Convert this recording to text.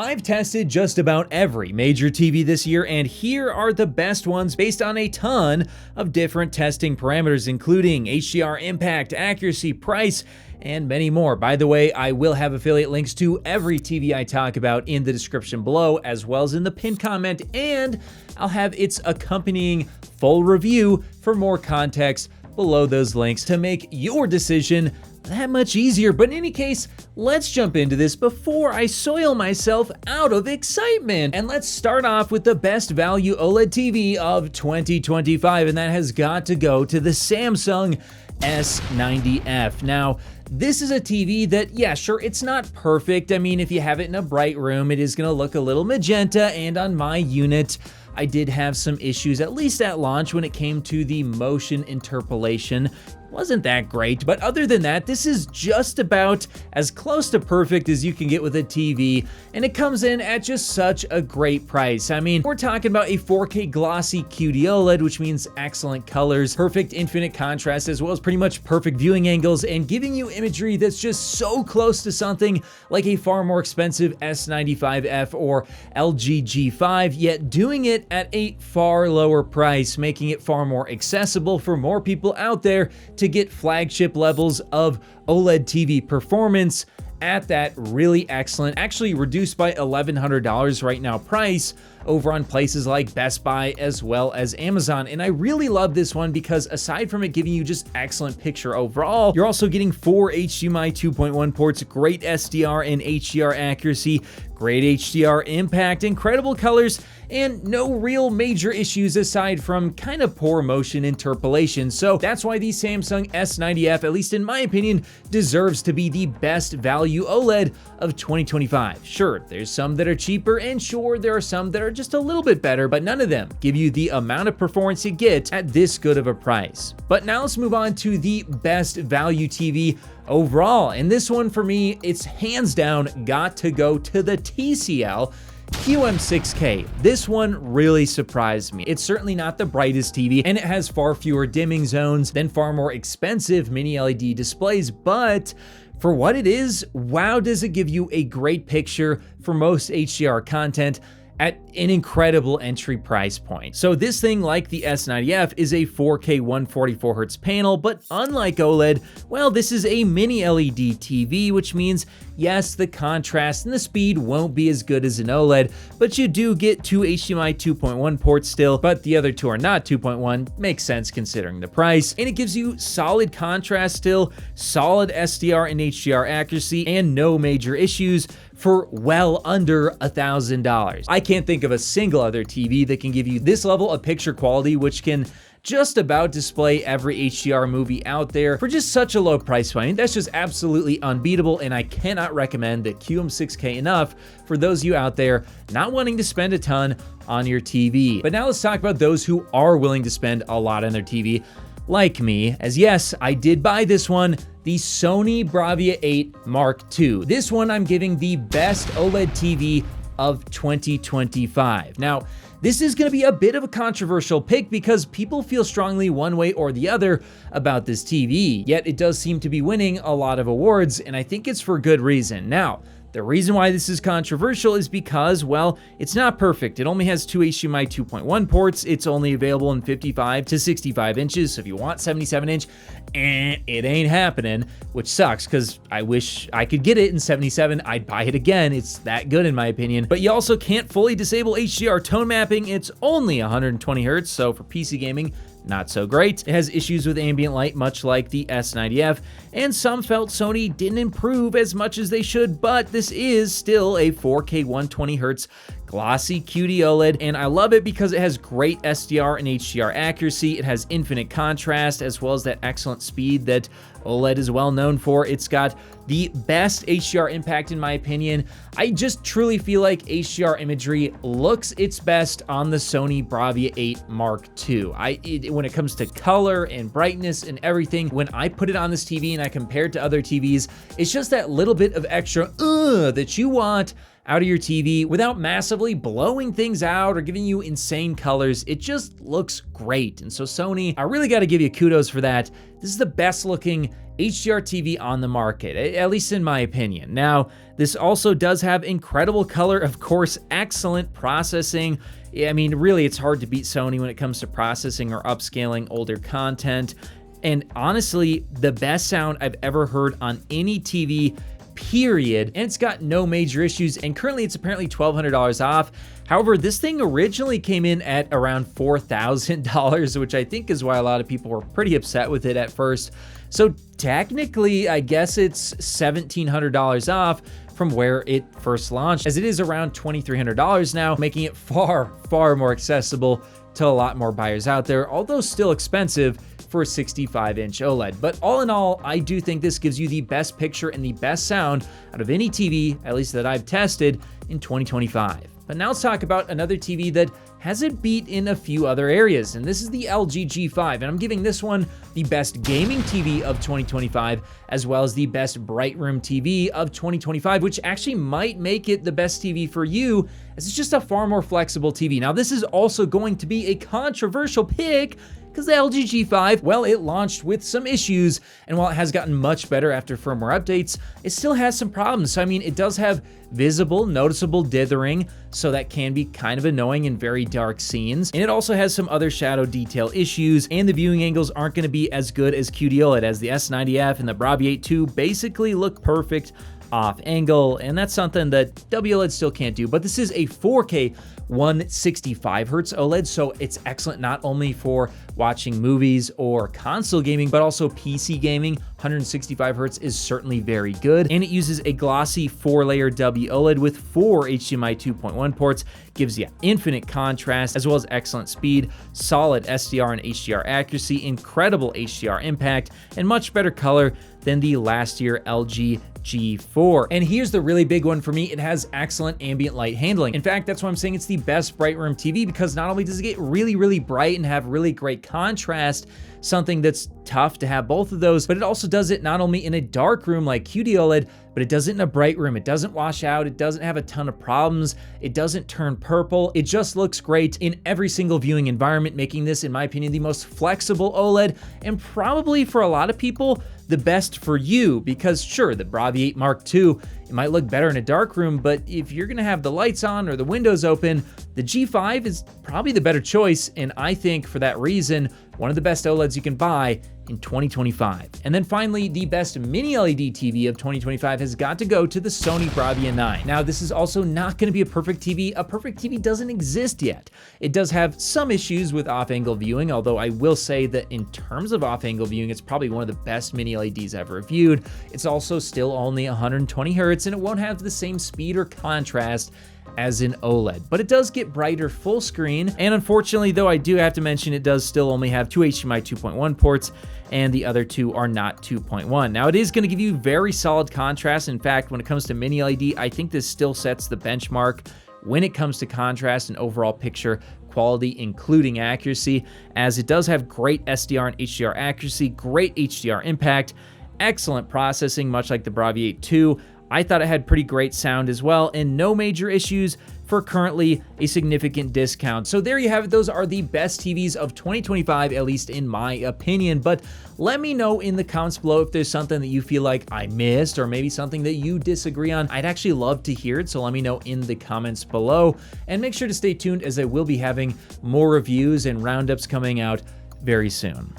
I've tested just about every major TV this year, and here are the best ones based on a ton of different testing parameters, including HDR impact, accuracy, price, and many more. By the way, I will have affiliate links to every TV I talk about in the description below, as well as in the pinned comment, and I'll have its accompanying full review for more context below those links to make your decision that much easier. But in any case, let's jump into this before I soil myself out of excitement. And let's start off with the best value OLED TV of 2025, and that has got to go to the Samsung S90F. Now, this is a TV that, yeah, sure, it's not perfect. I mean, if you have it in a bright room, it is gonna look a little magenta, and on my unit, I did have some issues, at least at launch, when it came to the motion interpolation. Wasn't that great, but other than that, this is just about as close to perfect as you can get with a TV, and it comes in at just such a great price. I mean, we're talking about a 4K glossy QD OLED, which means excellent colors, perfect infinite contrast, as well as pretty much perfect viewing angles, and giving you imagery that's just so close to something like a far more expensive S95F or LG G5, yet doing it at a far lower price, making it far more accessible for more people out there to get flagship levels of OLED TV performance at that really excellent, actually reduced by $1,100 right now price over on places like Best Buy as well as Amazon. And I really love this one because aside from it giving you just excellent picture overall, you're also getting 4 HDMI 2.1 ports, great SDR and HDR accuracy, great HDR impact, incredible colors, and no real major issues aside from kind of poor motion interpolation. So that's why the Samsung S90F, at least in my opinion, deserves to be the best value OLED of 2025. Sure, there's some that are cheaper, and sure, there are some that are just a little bit better, but none of them give you the amount of performance you get at this good of a price. But now let's move on to the best value TV overall. And this one for me, it's hands down got to go to the TCL QM6K. This one really surprised me. It's certainly not the brightest TV, and it has far fewer dimming zones than far more expensive mini LED displays, but for what it is, wow, does it give you a great picture for most HDR content at an incredible entry price point. So this thing, like the S90F, is a 4K 144Hz panel, but unlike OLED, well, this is a mini LED TV, which means, yes, the contrast and the speed won't be as good as an OLED, but you do get 2 HDMI 2.1 ports still, but the other 2 are not 2.1, makes sense considering the price, and it gives you solid contrast still, solid SDR and HDR accuracy, and no major issues for well under $1,000. I can't think of a single other TV that can give you this level of picture quality, which can just about display every HDR movie out there for just such a low price point. That's just absolutely unbeatable, and I cannot recommend the QM6K enough for those of you out there not wanting to spend a ton on your TV. But now let's talk about those who are willing to spend a lot on their TV, like me, as yes, I did buy this one, the Sony Bravia 8 Mark II. This one I'm giving the best OLED TV of 2025. Now, this is going to be a bit of a controversial pick because people feel strongly one way or the other about this TV, yet it does seem to be winning a lot of awards, and I think it's for good reason. Now, the reason why this is controversial is because, well, it's not perfect. It only has 2 HDMI 2.1 ports. It's only available in 55 to 65 inches. So if you want 77 inch, it ain't happening, which sucks because I wish I could get it in 77. I'd buy it again. It's that good in my opinion. But you also can't fully disable HDR tone mapping. It's only 120 Hertz. So for PC gaming, not so great. It has issues with ambient light, much like the S90F, and some felt Sony didn't improve as much as they should, but this is still a 4K 120Hz glossy QD OLED, and I love it because it has great SDR and HDR accuracy. It has infinite contrast, as well as that excellent speed that OLED is well known for. It's got the best HDR impact in my opinion. I just truly feel like HDR imagery looks its best on the Sony Bravia 8 Mark II. When it comes to color and brightness and everything, when I put it on this TV and I compare it to other TVs, it's just that little bit of extra that you want out of your TV without massively blowing things out or giving you insane colors. It just looks great. And so Sony, I really got to give you kudos for that. This is the best looking HDR TV on the market, at least in my opinion. Now, this also does have incredible color, of course, excellent processing. I mean, really, it's hard to beat Sony when it comes to processing or upscaling older content. And honestly, the best sound I've ever heard on any TV, period. And it's got no major issues, and currently it's apparently $1,200 off. However, this thing originally came in at around $4,000, which I think is why a lot of people were pretty upset with it at first. So technically, I guess it's $1,700 off from where it first launched, as it is around $2,300 now, making it far, far more accessible to a lot more buyers out there, although still expensive for a 65-inch OLED. But all in all, I do think this gives you the best picture and the best sound out of any TV, at least that I've tested, in 2025. But now let's talk about another TV that has it beat in a few other areas, and this is the LG G5, and I'm giving this one the best gaming TV of 2025, as well as the best bright room TV of 2025, which actually might make it the best TV for you, as it's just a far more flexible TV. Now, this is also going to be a controversial pick, because the LG G5, well, it launched with some issues, and while it has gotten much better after firmware updates, it still has some problems. So, I mean, it does have visible, noticeable dithering, so that can be kind of annoying in very dark scenes. And it also has some other shadow detail issues, and the viewing angles aren't going to be as good as QD OLED, as the S90F and the Bravia 2 basically look perfect off angle, and that's something that WOLED still can't do. But this is a 4K 165Hz OLED, so it's excellent not only for watching movies or console gaming, but also PC gaming. 165Hz is certainly very good, and it uses a glossy 4-layer WOLED with 4 HDMI 2.1 ports, gives you infinite contrast, as well as excellent speed, solid SDR and HDR accuracy, incredible HDR impact, and much better color than the last year LG G4. And here's the really big one for me: it has excellent ambient light handling. In fact, that's why I'm saying it's the best bright room TV, because not only does it get really, really bright and have really great contrast, something that's tough to have both of those, but it also does it not only in a dark room like QD OLED, but it does it in a bright room. It doesn't wash out, it doesn't have a ton of problems, it doesn't turn purple. It just looks great in every single viewing environment, making this, in my opinion, the most flexible OLED, and probably for a lot of people, the best for you, because sure, the Bravia 8 Mark II, it might look better in a dark room, but if you're gonna have the lights on or the windows open, the G5 is probably the better choice, and I think for that reason, one of the best OLEDs you can buy in 2025. And then finally, the best mini LED TV of 2025 has got to go to the Sony Bravia 9. Now, this is also not going to be a perfect TV. A perfect TV doesn't exist yet. It does have some issues with off-angle viewing, although I will say that in terms of off-angle viewing, it's probably one of the best mini LEDs ever reviewed. It's also still only 120 Hz, and it won't have the same speed or contrast as an OLED, but it does get brighter full screen. And unfortunately, though, I do have to mention it does still only have 2 HDMI 2.1 ports, and the other 2 are not 2.1. Now, it is going to give you very solid contrast. In fact, when it comes to mini LED, I think this still sets the benchmark when it comes to contrast and overall picture quality, including accuracy, as it does have great SDR and HDR accuracy, great HDR impact, excellent processing, much like the Bravia 8 2. I thought it had pretty great sound as well, and no major issues for currently a significant discount. So there you have it. Those are the best TVs of 2025, at least in my opinion. But let me know in the comments below if there's something that you feel like I missed, or maybe something that you disagree on. I'd actually love to hear it, so let me know in the comments below. And make sure to stay tuned, as I will be having more reviews and roundups coming out very soon.